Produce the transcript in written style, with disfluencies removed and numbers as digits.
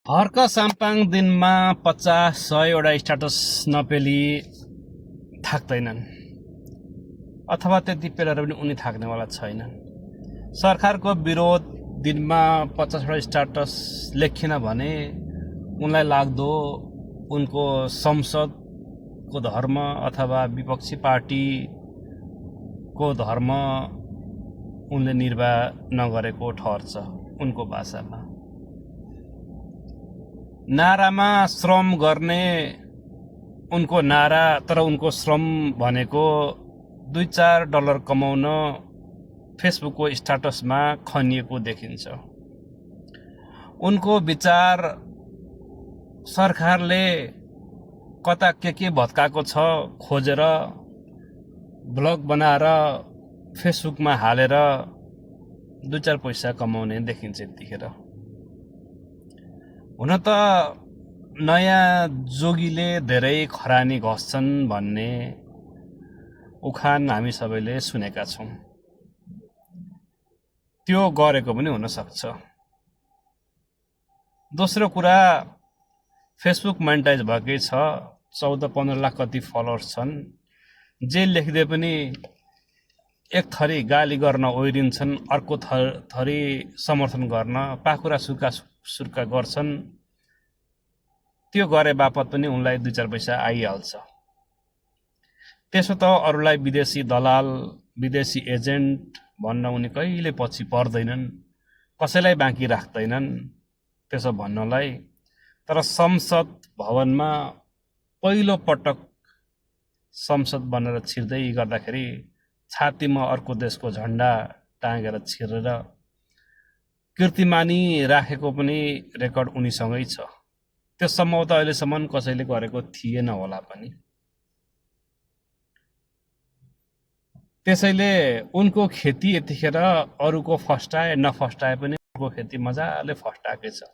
हर्क साम्पाङ दिनमा 50-100 वटा स्ट्याटस नपेली थाक्दैनन् अथवा त्यति पेलेर पनि उनी थाक्नेवाला छैनन्। सरकारको विरोध दिनमा 50 वटा स्ट्याटस लेखिन भने उनलाई लाग्दो उनको संसदको धर्म अथवा विपक्षी पार्टीको धर्म उनले निर्वाह नगरेको ठहर्छ। उनको भाषामा नारामा श्रम गर्ने उनको नारा, तर उनको श्रम भनेको $2-4 कमाउन फेसबुकको स्ट्याटसमा खनिएको देखिन्छ। उनको विचार सरकारले कता के भत्काएको छ खोजेर ब्लग बनाएर फेसबुकमा हालेर 2-4 पैसा कमाउने देखिन्छ यतिखेर। हुन त नयाँ जोगीले धेरै खरानी घस्छन् भन्ने उखान हामी सबैले सुनेका छौँ। त्यो गरेको पनि हुन सक्छ। दोस्रो कुरा, फेसबुक मोनेटाइज भएकै छ, 14-15 लाख कति फलोअर्स छन्। जे लेख्दै पनि एक थरी गाली गर्न ओइरिन्छन्, अर्को थरी समर्थन गर्न पाखुरा सुर्का गर्छन्। त्यो गरे बापत पनि उनलाई 2-4 पैसा आइहाल्छ। त्यसो त अरूलाई विदेशी दलाल, विदेशी एजेन्ट भन्न उनी कहिले पछि पर्दैनन्, कसैलाई बाँकी राख्दैनन् त्यसो भन्नलाई। तर संसद भवनमा पहिलो पटक संसद बनेर छिर्दै गर्दाखेरि छातीमा अर्को देशको झन्डा टाँगेर छिरेर कीर्तिमानी राखेको पनि रेकर्ड उनीसँगै छ। त्यो सम्भवतः अहिलेसम्म कसैले गरेको थिएन होला पनि। त्यसैले उनको खेती यतिखेर अरूको फस्टाए नफस्टाए पनि उनको खेती मजाले फस्टाएकै छ।